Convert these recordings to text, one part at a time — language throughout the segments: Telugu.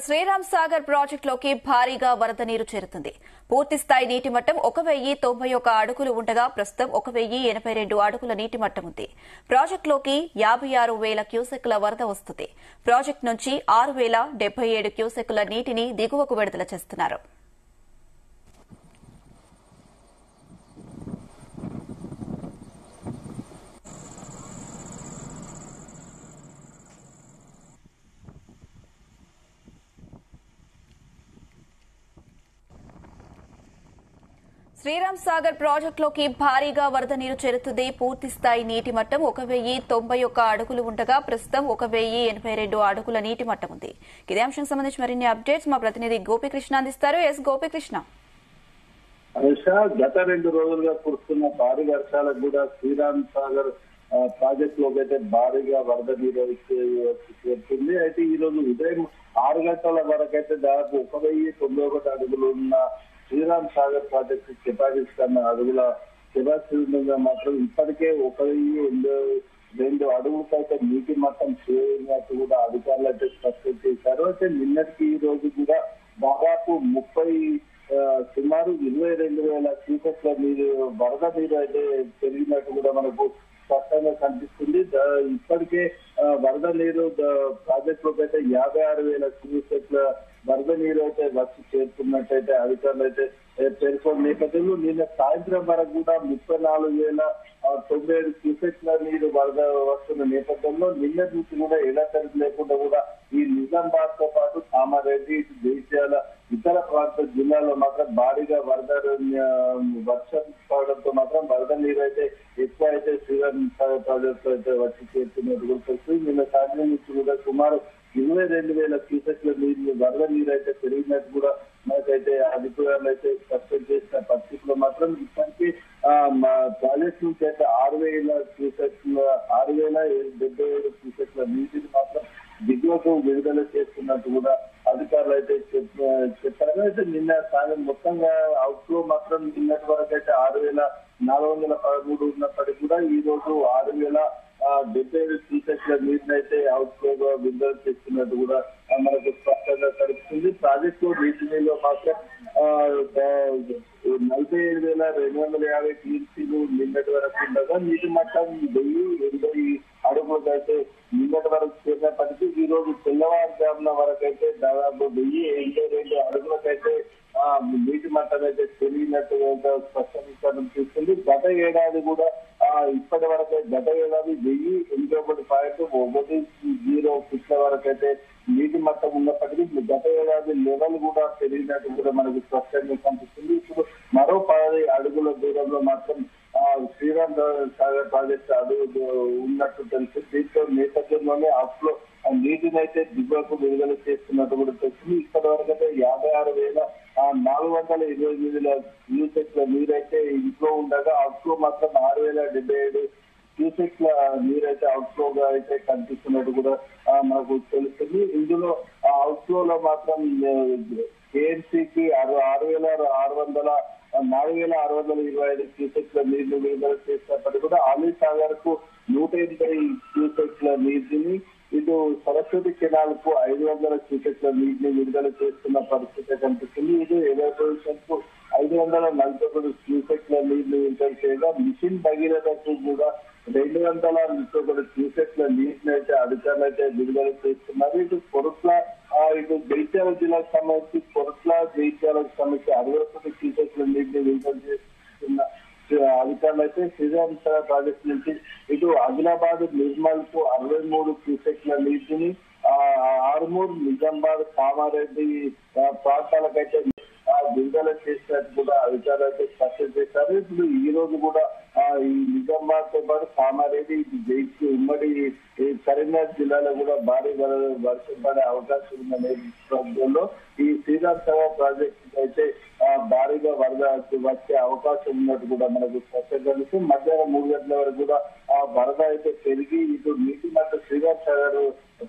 శ్రీరామ్ సాగర్ ప్రాజెక్టులోకి భారీగా వరద నీరు చేరుతుంది. పూర్తి స్థాయి నీటి మట్టం 1091 అడుగులు ఉండగా ప్రస్తుతం 1082 అడుగుల నీటి మట్టం ఉంది. ప్రాజెక్టులోకి 56,000 క్యూసెక్కుల వరద వస్తుంది. ప్రాజెక్టు నుంచి 6,077 క్యూసెక్కుల నీటిని దిగువకు విడుదల చేస్తున్నారు. శ్రీరామ్ సాగర్ ప్రాజెక్టులోకి భారీగా వరద నీరు చేరుతుంది. పూర్తి స్థాయి నీటి మట్టం 1091 అడుగులు ఉండగా ప్రస్తుతం 1082 అడుగుల నీటి మట్టం ఉంది. ఇదే అంశానికి సంబంధించి మరిన్ని అప్డేట్స్ మా ప్రతినిధి గోపీకృష్ణ అందిస్తారు. గోపీకృష్ణ. గత 2 రోజులుగా కురుస్తున్న భారీ వర్షాలకు కూడా శ్రీరామ్ సాగర్ ప్రాజెక్టులోకి అయితే భారీగా వరద నీరు చేరుతుంది. అయితే ఈ రోజు ఉదయం 6 గంటల వరకు అయితే దాదాపు 1091 అడుగులు ఉన్న శ్రీరామ్ సాగర్ ప్రాజెక్టు కెపాసిటీ కన్నా అడుగుల కెపాసిటీ ఉండగా మాత్రం ఇప్పటికే 1,002 అడుగులకైతే నీటి మట్టం చేరినట్టు కూడా అధికారులు అయితే స్పష్టం చేశారు. అయితే నిన్నటికి ఈ రోజు కూడా దాదాపు సుమారు 22,000 క్యూసెక్ల నీరు వరద నీరు అయితే పెరిగినట్టు కూడా మనకు స్పష్టంగా కనిపిస్తుంది. ఇప్పటికే వరద నీరు ప్రాజెక్టులోకి అయితే 56,000 క్యూసెక్ల వరద నీరు అయితే వచ్చి చేరుతున్నట్టయితే అధికారులు అయితే పేర్కొన్న నేపథ్యంలో నిన్న సాయంత్రం వరకు కూడా 34,097 క్యూసెక్ల నీరు వరద వస్తున్న నేపథ్యంలో నిన్న నుంచి కూడా ఎడతెరిపి లేకుండా కూడా ఈ నిజామాబాద్ తో పాటు కామారెడ్డి, జగిత్యాల ఇతర ప్రాంత జిల్లాల్లో మాత్రం భారీగా వర్షం పడడంతో మాత్రం వరద నీరు అయితే ఎక్కువ అయితే శ్రీరామ్ సాగర్ ప్రాజెక్టు అయితే వచ్చి చేరుతున్నట్టు గుర్తొస్తుంది. నిన్న సాయంత్రం నుంచి కూడా సుమారు 22,000 క్యూసెక్ల నీరు వరద నీరు అయితే పెరిగినట్టు కూడా మనకైతే అధికారులు అయితే స్పష్టం చేసిన పరిస్థితుల్లో మాత్రం ఇప్పటికీ ప్రాజెక్ట్ నుంచి అయితే 6,077 క్యూసెక్ల నీటిని మాత్రం దిగువకు విడుదల చేస్తున్నట్టు కూడా అధికారులు అయితే చెప్పారు. అయితే నిన్న సాయంత్రం మొత్తంగా అవుట్ఫ్లో మాత్రం నిన్నటి వరకు అయితే 6,413 ఉన్నప్పటికీ కూడా ఈ రోజు 6,077 క్యూసెక్ల నీటిని అయితే అవుట్ఫ్లోగా విడుదల చేస్తున్నట్టు కూడా మనకు స్పష్టంగా కనిపిస్తుంది. ప్రాజెక్టు నీటిలో మాత్రం 47,250 టీఎంసీలు నిన్నటి వరకు ఉండగా నీటి మట్టం 1,080 అడుగులకు అయితే నిన్నటి వరకు చేరినప్పటికీ ఈ రోజు తెల్లవారుజామున వరకు అయితే దాదాపు 1,082 అడుగులకైతే నీటి మట్టం అయితే పెరిగినట్టు స్పష్టంగా కనిపిస్తుంది. గత ఏడాది కూడా ఇప్పటి వరకు గత ఏడాది 1,081.10 ఫీట్ల వరకు అయితే నీటి మట్టం ఉన్నప్పటికీ గత ఏడాది లెవెల్ కూడా పెరిగినట్టు కూడా మనకు స్పష్టంగా కనిపిస్తుంది. ఇప్పుడు మరో 10 అడుగుల దూరంలో మాత్రం శ్రీరామ్ సాగర్ ప్రాజెక్టు అడుగు ఉన్నట్టు తెలుసు. దీంతో నేపథ్యంలోనే అప్లో నీటిని అయితే దిగువకు విడుదల చేస్తున్నట్టు కూడా తెలుస్తుంది. ఇప్పటి వరకు అయితే 56,428 క్యూసెక్ల నీరైతే ఇంట్లో ఉండగా అవుట్ఫ్లో మాత్రం 6,077 క్యూసెక్ల నీరైతే అవుట్ఫ్లోగా అయితే కనిపిస్తున్నట్టు కూడా మనకు తెలుస్తుంది. ఇందులో అవుట్ఫ్లోలో మాత్రం కేఎంసీకి 4,625 క్యూసెక్ల నీళ్లు విడుదల చేసినప్పటికీ కూడా ఆలీ సాగర్ కు 180 క్యూసెక్ల నీటిని, ఇటు సరస్వతి కెనాల్ కు 500 క్యూసెక్ల నీటిని విడుదల చేస్తున్న పరిస్థితి కనిపిస్తుంది. ఇది ఎవాపరేషన్ కు 541 క్యూసెక్ల నీళ్లు విడుదల చేయగా మిషన్ భగీరథకు కూడా 231 క్యూసెక్ల నీటిని అయితే అధికారులు అయితే విడుదల చేస్తున్నారు. ఇటు జగిత్యాల జిల్లాకు సంబంధించి జగిత్యాలకు సంబంధించి 61 క్యూసెక్ల నీటిని విడుదల చేస్తున్న అధికారులు అయితే శ్రీరామ్ సాగర్ ప్రాజెక్టు నుంచి ఇటు ఆదిలాబాద్, నిర్మల్ కు 63 క్యూసెక్ల నీటిని, ఆర్మూర్, నిజామాబాద్, కామారెడ్డి ప్రాంతాలకైతే విడుదల చేసినట్టు కూడా అధికారులు అయితే స్పష్టం చేశారు. ఇప్పుడు ఈ రోజు కూడా ఈ నిజామాబాద్ తో పాటు కామారెడ్డి, ఉమ్మడి కరీంనగర్ జిల్లాలో కూడా భారీ వర్షం పడే అవకాశం ఉన్న నేపథ్యంలో ఈ శ్రీరామ్ సాగర్ ప్రాజెక్టు అయితే భారీగా వరద వచ్చే అవకాశం ఉన్నట్టు కూడా మనకు స్పష్టంగా తెలుసు. మధ్యాహ్నం 3 గంటల వరకు కూడా ఆ వరద అయితే పెరిగి ఇటు నీటి మట్టం శ్రీరామ్ సాగర్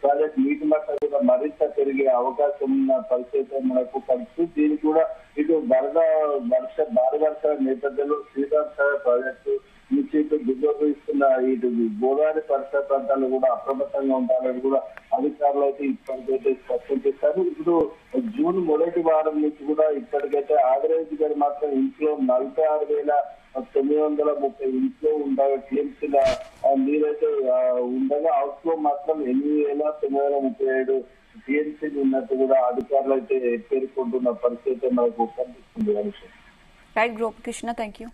ప్రాజెక్ట్ నీటి మట్టం కూడా మరింత పెరిగే అవకాశం ఉన్న పరిస్థితి మనకు కలుస్తుంది. దీనికి కూడా ఇటు భారీ వర్షాల నేపథ్యంలో శ్రీరామ్ సాగర్ ప్రాజెక్టు నుంచి ఇటు దిగువకు ఇస్తున్న ఇటు గోదావరి పరిసర ప్రాంతాల్లో కూడా అప్రమత్తంగా ఉండాలని కూడా అధికారులు అయితే ఇప్పటికైతే స్పష్టం చేశారు. ఇప్పుడు జూన్ మొదటి వారం నుంచి కూడా ఇప్పటికైతే యావరేజ్ గా మాత్రం ఇంట్లో 46,930 ఇంట్లో ఉండగా టీఎంసీల నీరైతే ఉండగా అవుట్ ఫ్లో మాత్రం 8,937 టీఎంసీలు ఉన్నట్టు కూడా అధికారులు అయితే పేర్కొంటున్న పరిస్థితి మనకు కనిపిస్తుంది. Right Gopakrishna, thank you.